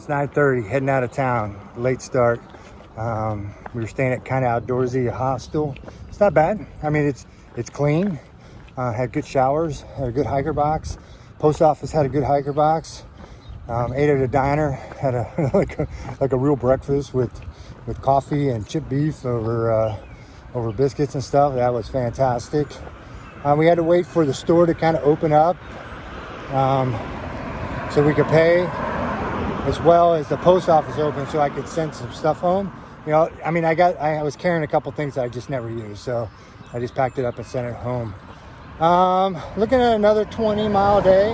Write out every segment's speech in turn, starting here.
It's 9:30, heading out of town, late start. We were staying at kind of outdoorsy hostel. It's not bad. I mean, it's clean. Had good showers, had a good hiker box. Post office had a good hiker box. Ate at a diner, had a like a real breakfast with coffee and chipped beef over biscuits and stuff. That was fantastic. We had to wait for the store to kind of open up so we could pay, as well as the post office open so I could send some stuff home. You know, I mean, I was carrying a couple things that I just never used, so I just packed it up and sent it home. Looking at another 20-mile day.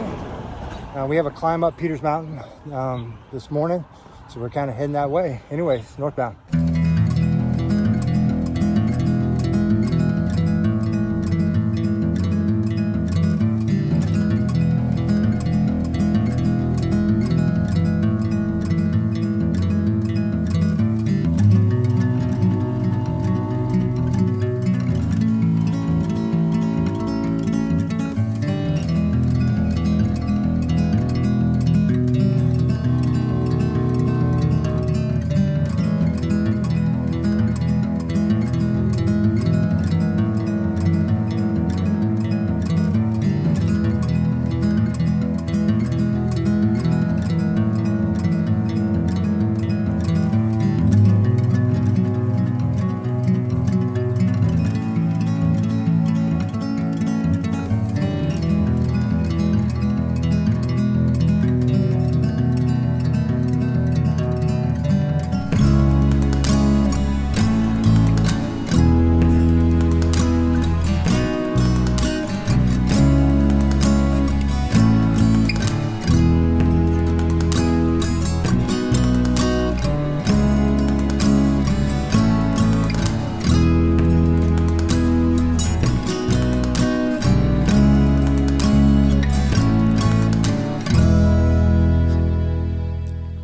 We have a climb up Peters Mountain this morning, so we're kind of heading that way. Anyways, northbound.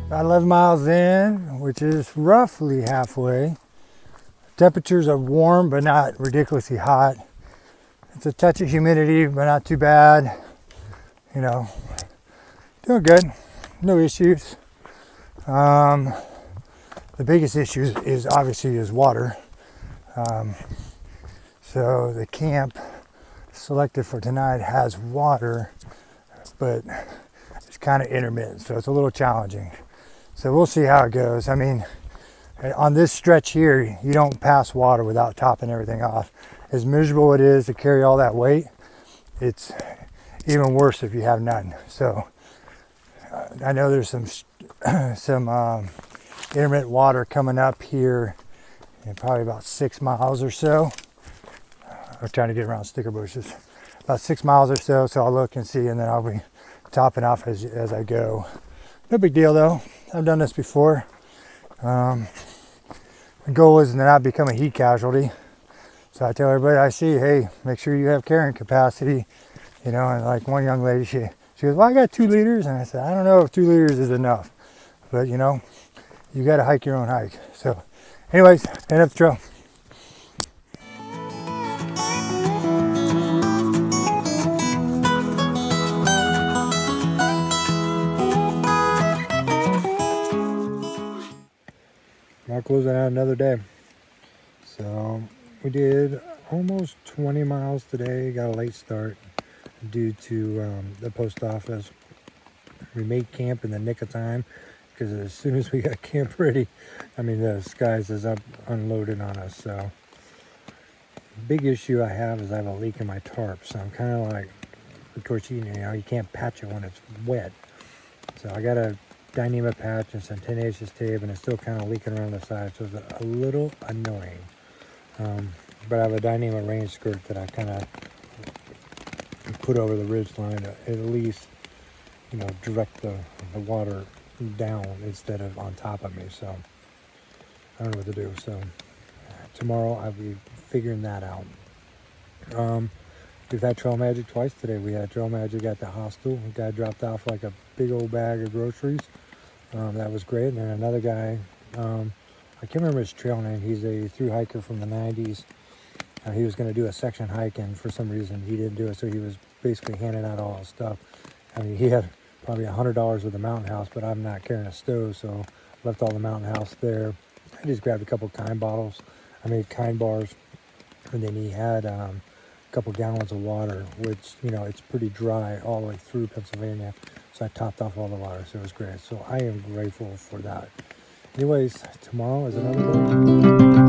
About 11 miles in, which is roughly halfway. Temperatures are warm, but not ridiculously hot. It's a touch of humidity, but not too bad. You know, doing good. No issues. The biggest issue is obviously water. So the camp selected for tonight has water, but it's kind of intermittent, so it's a little challenging. So we'll see how it goes. I mean, on this stretch here, you don't pass water without topping everything off. As miserable it is to carry all that weight, it's even worse if you have none. So I know there's some intermittent water coming up here in probably about 6 miles or so. I'm trying to get around sticker bushes. About 6 miles or so, so I'll look and see, and then I'll be topping off as I go. No big deal though. I've done this before. The goal is to not become a heat casualty. So I tell everybody I see, hey, make sure you have carrying capacity. You know, and like one young lady, she goes, well, I got 2 liters. And I said, I don't know if 2 liters is enough. But you know, you got to hike your own hike. So anyways, head up the trail. I'll close out another day. So we did almost 20 miles today. Got a late start due to the post office. We made camp in the nick of time because as soon as we got camp ready, I mean, the skies is up unloaded on us. So big issue I have is I have a leak in my tarp. So I'm kind of like, of course, you know, you can't patch it when it's wet. So I got a Dyneema patch and some 10/8 tape, and it's still kind of leaking around the side, so it's a little annoying. But I have a Dyneema rain skirt that I kind of put over the ridge line to at least, you know, direct the water down instead of on top of me. So I don't know what to do. So tomorrow I'll be figuring that out. We've had Trail Magic twice today. We had Trail Magic at the hostel. A guy dropped off like a big old bag of groceries. That was great. And then another guy, I can't remember his trail name. He's a thru hiker from the 90s. He was going to do a section hike, and for some reason he didn't do it. So he was basically handing out all his stuff. I mean, he had probably $100 with the Mountain House, but I'm not carrying a stove, so left all the Mountain House there. I just grabbed a couple kind bottles. I made kind bars, and then he had a couple gallons of water, which, you know, it's pretty dry all the way through Pennsylvania, so I topped off all the water, so it was great. So I am grateful for that. Anyways, tomorrow is another day.